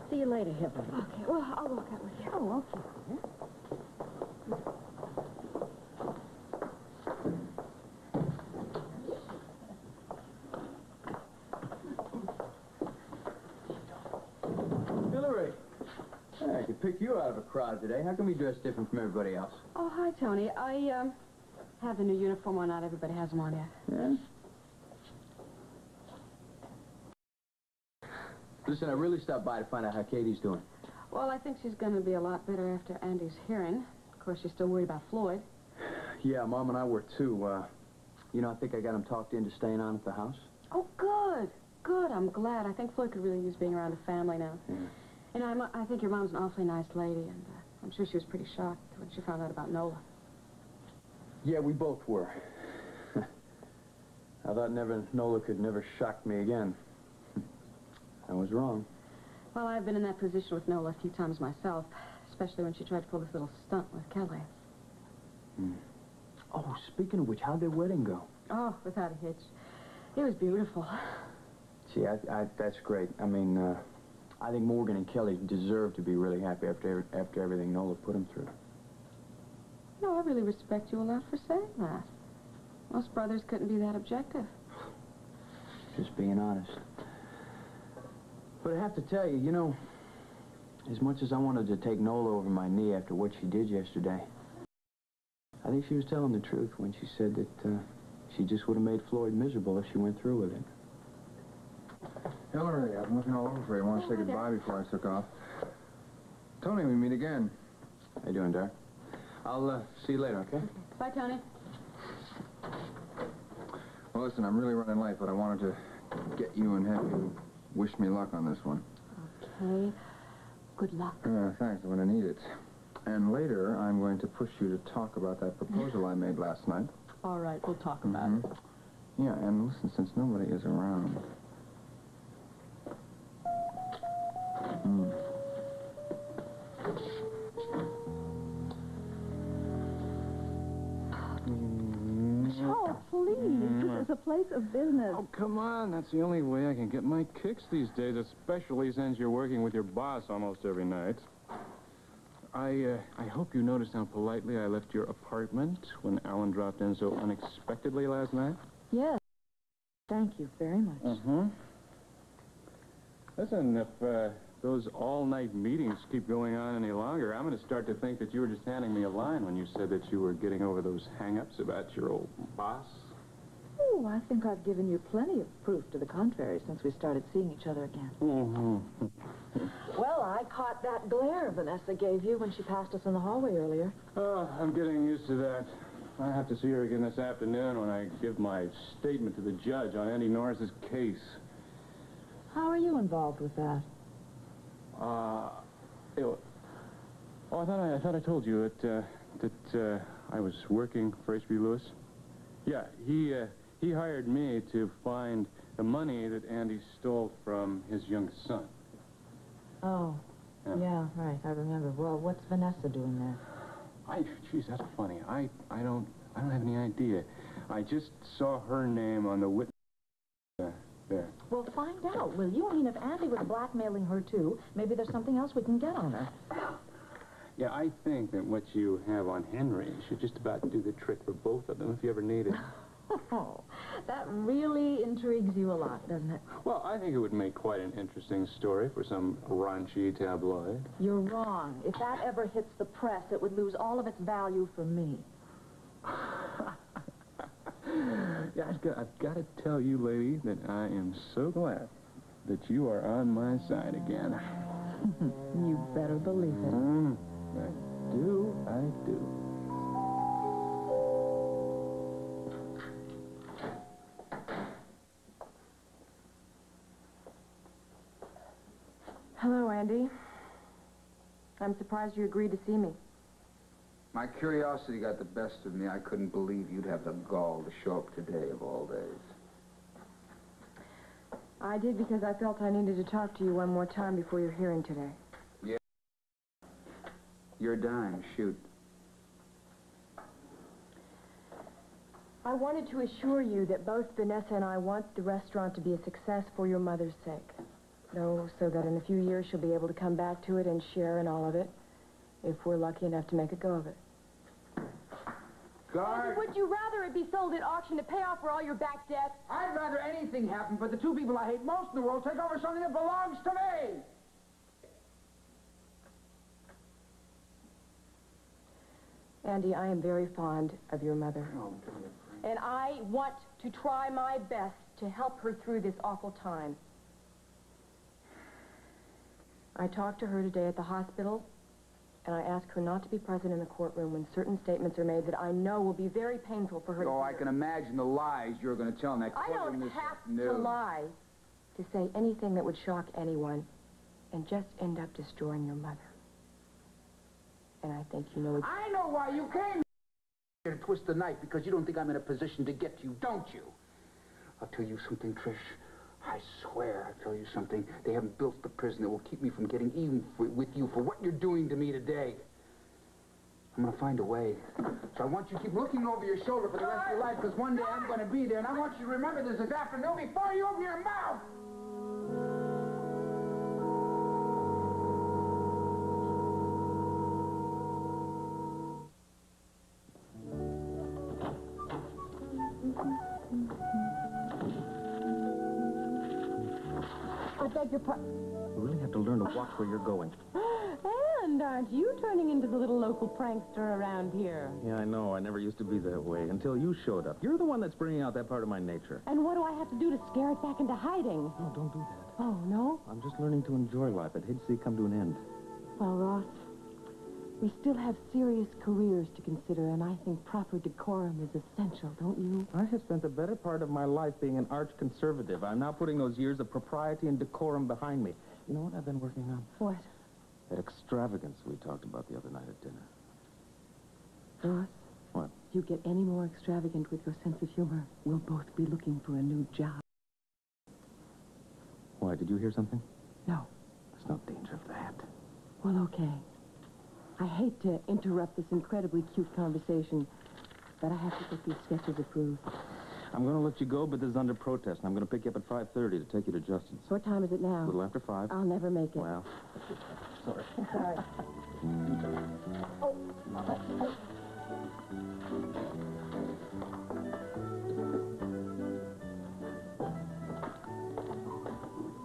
See you later, Hippo. Okay, well, I'll walk out with you. Oh, okay, dear. Hillary! Hey, I could pick you out of a crowd today. How come you dress different from everybody else? Oh, hi, Tony. I have the new uniform on. Not everybody has them on yet. Yeah? Listen, I really stopped by to find out how Katie's doing. Well, I think she's going to be a lot better after Andy's hearing. Of course, she's still worried about Floyd. Yeah, Mom and I were, too. You know, I think I got him talked into staying on at the house. Oh, good. Good. I'm glad. I think Floyd could really use being around the family now. Yeah. You know, I think your mom's an awfully nice lady, and I'm sure she was pretty shocked when she found out about Nola. Yeah, we both were. I thought Nola could never shock me again. I was wrong. Well, I've been in that position with Nola a few times myself, especially when she tried to pull this little stunt with Kelly. Oh, speaking of which, how'd their wedding go? Oh, without a hitch. It was beautiful. Gee, that's great. I mean, I think Morgan and Kelly deserve to be really happy after everything Nola put them through. No, I really respect you a lot for saying that. Most brothers couldn't be that objective. Just being honest. But I have to tell you, you know, as much as I wanted to take Nola over my knee after what she did yesterday, I think she was telling the truth when she said that she just would have made Floyd miserable if she went through with it. Hillary, I've been looking all over for you. I want to say goodbye before I took off. Tony, we meet again. How you doing, Dar? I'll see you later, okay? Bye, Tony. Well, listen, I'm really running late, but I wanted to get you and have you wish me luck on this one. Okay. Good luck. Thanks. I'm going to need it. And later, I'm going to push you to talk about that proposal I made last night. All right, we'll talk about it. Yeah, and listen, since nobody is around... Oh, please. This is a place of business. Oh, come on. That's the only way I can get my kicks these days, especially since you're working with your boss almost every night. I hope you noticed how politely I left your apartment when Alan dropped in so unexpectedly last night. Yes. Thank you very much. Listen, if those all-night meetings keep going on any longer, I'm going to start to think that you were just handing me a line when you said that you were getting over those hang-ups about your old boss. Oh, I think I've given you plenty of proof to the contrary since we started seeing each other again. Well, I caught that glare Vanessa gave you when she passed us in the hallway earlier. Oh, I'm getting used to that. I have to see her again this afternoon when I give my statement to the judge on Andy Norris's case. How are you involved with that? I thought I told you that I was working for H.B. Lewis. Yeah, he hired me to find the money that Andy stole from his young son. Oh, yeah, right, I remember. Well, what's Vanessa doing there? Geez, that's funny. I don't have any idea. I just saw her name on the witness there. Well, find out, will you? I mean, if Andy was blackmailing her, too, maybe there's something else we can get on her. Yeah, I think that what you have on Henry should just about do the trick for both of them if you ever need it. Oh, that really intrigues you a lot, doesn't it? Well, I think it would make quite an interesting story for some raunchy tabloid. You're wrong. If that ever hits the press, it would lose all of its value for me. Yeah, I've got to tell you, lady, that I am so glad that you are on my side again. You better believe it. I do. Hello, Andy. I'm surprised you agreed to see me. My curiosity got the best of me. I couldn't believe you'd have the gall to show up today of all days. I did because I felt I needed to talk to you one more time before your hearing today. Yeah. Your dime. Shoot. I wanted to assure you that both Vanessa and I want the restaurant to be a success for your mother's sake. No, so that in a few years she'll be able to come back to it and share in all of it, if we're lucky enough to make a go of it. Guard! Would you rather it be sold at auction to pay off for all your back debts? I'd rather anything happen, but the two people I hate most in the world take over something that belongs to me! Andy, I am very fond of your mother. And I want to try my best to help her through this awful time. I talked to her today at the hospital, and I asked her not to be present in the courtroom when certain statements are made that I know will be very painful for her to Oh, hear. I can imagine the lies you're going to tell in that I courtroom don't this have afternoon. to lie to say anything that would shock anyone and just end up destroying your mother. And I think you know I know why you came here to twist the knife, because you don't think I'm in a position to get to you, don't you? I'll tell you something, Trish. I swear I'll tell you something. They haven't built the prison that will keep me from getting even with you for what you're doing to me today. I'm going to find a way. So I want you to keep looking over your shoulder for the rest of your life, because one day I'm going to be there, and I want you to remember this afternoon before you open your mouth. I beg your pardon. You really have to learn to watch where you're going. And aren't you turning into the little local prankster around here? Yeah, I know. I never used to be that way until you showed up. You're the one that's bringing out that part of my nature. And what do I have to do to scare it back into hiding? No, don't do that. Oh, no? I'm just learning to enjoy life. I'd hate to see it come to an end. Well, Ross, we still have serious careers to consider, and I think proper decorum is essential, don't you? I have spent the better part of my life being an arch conservative. I'm now putting those years of propriety and decorum behind me. You know what I've been working on? What? That extravagance we talked about the other night at dinner. Ross? What? If you get any more extravagant with your sense of humor, we'll both be looking for a new job. Why, did you hear something? No. There's no danger of that. Well, okay. I hate to interrupt this incredibly cute conversation, but I have to get these sketches approved. I'm going to let you go, but this is under protest, and I'm going to pick you up at 5:30 to take you to Justin's. What time is it now? A little after 5. I'll never make it. Well, sorry. Sorry.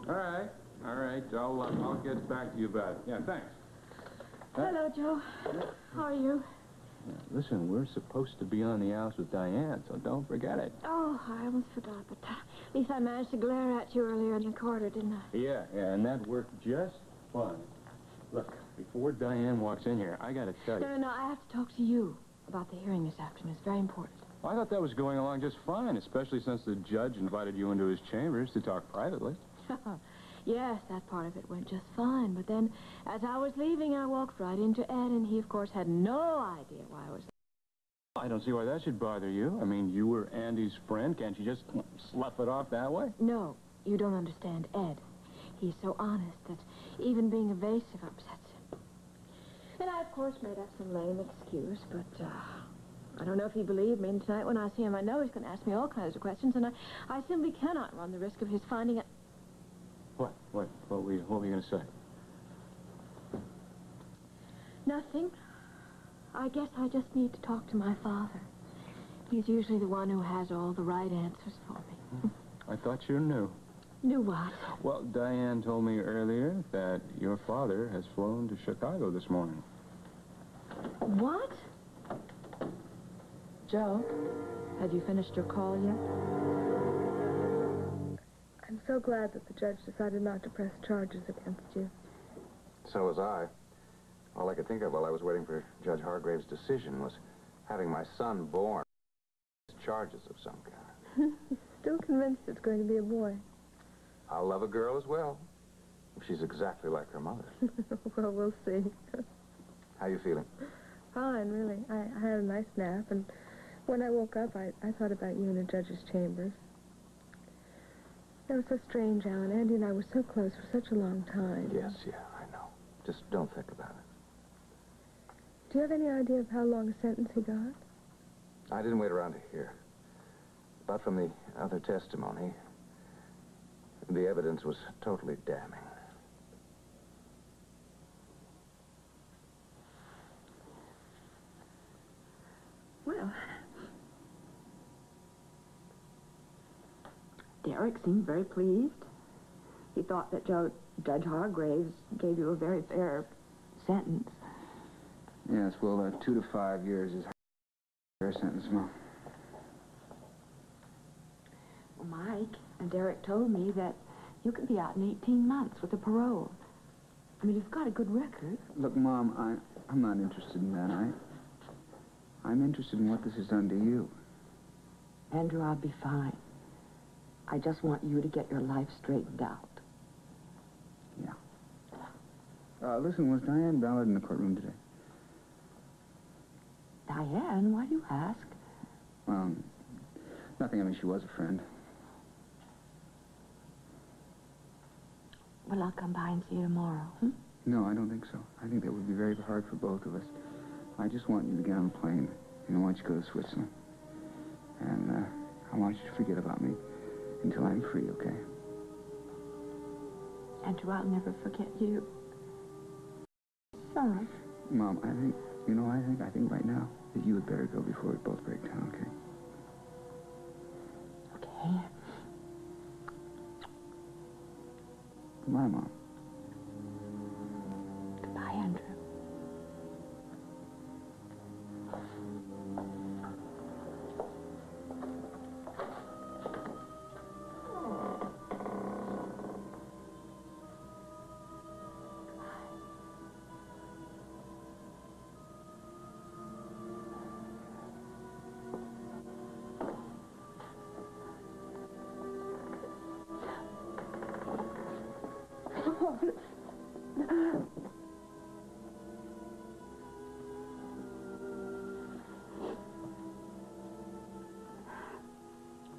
All right. I'll get back to you about it. Yeah, thanks. Hello, Joe. How are you? Listen, we're supposed to be on the house with Diane, so don't forget it. Oh, I almost forgot, but at least I managed to glare at you earlier in the corridor, didn't I? Yeah, and that worked just fine. Look, before Diane walks in here, I gotta tell you. No, I have to talk to you about the hearing this afternoon. It's very important. I thought that was going along just fine, especially since the judge invited you into his chambers to talk privately. Yes, that part of it went just fine, but then, as I was leaving, I walked right into Ed, and he, of course, had no idea why I was there. I don't see why that should bother you. I mean, you were Andy's friend. Can't you just slough it off that way? No, you don't understand Ed. He's so honest that even being evasive upsets him. And I, of course, made up some lame excuse, but, I don't know if he believed me, and tonight when I see him, I know he's going to ask me all kinds of questions, and I simply cannot run the risk of his finding out. What were you going to say? Nothing. I guess I just need to talk to my father. He's usually the one who has all the right answers for me. I thought you knew. Knew what? Well, Diane told me earlier that your father has flown to Chicago this morning. What? Joe, have you finished your call yet? I'm so glad that the judge decided not to press charges against you. So was I. All I could think of while I was waiting for Judge Hargrave's decision was having my son born. Charges of some kind. Still convinced it's going to be a boy. I'll love a girl as well, if she's exactly like her mother. Well, we'll see. How you feeling? Fine, really. I had a nice nap, and when I woke up, I thought about you in the judge's chambers. It was so strange, Alan. Andy and I were so close for such a long time. Yes, yeah, I know. Just don't think about it. Do you have any idea of how long a sentence he got? I didn't wait around to hear. But from the other testimony, The evidence was totally damning. Well, Derek seemed very pleased. He thought that Judge Hargraves gave you a very fair sentence. Yes, well, 2 to 5 years is a fair sentence, Mom. Well, Mike and Derek told me that you could be out in 18 months with a parole. I mean, you've got a good record. Look, Mom, I'm not interested in that. I'm interested in what this has done to you. Andrew, I'll be fine. I just want you to get your life straightened out. Yeah. Listen, was Diane Ballard in the courtroom today? Diane? Why do you ask? Nothing. I mean, she was a friend. Well, I'll come by and see you tomorrow. No, I don't think so. I think that would be very hard for both of us. I just want you to get on a plane, and I want you to go to Switzerland. And I want you to forget about me until I'm free, okay? Andrew, I'll never forget you. Son. Mom, I think right now that you had better go before we both break down, okay? Okay. Goodbye, Mom. Goodbye, Andrew.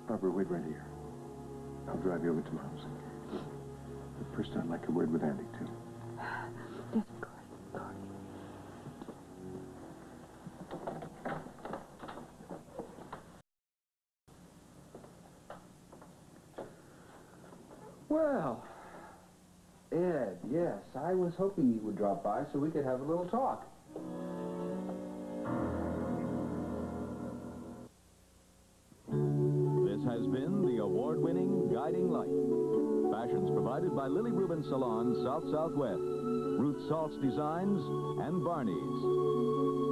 Barbara, wait right here. I'll drive you over to Mom's. But first, I'd like a word with Andy, too. Yes, of course. Well, Ed, yes, I was hoping you would drop by so we could have a little talk. This has been the award-winning Guiding Light. Fashions provided by Lily Rubin Salon, South Southwest, Ruth Saltz Designs, and Barney's.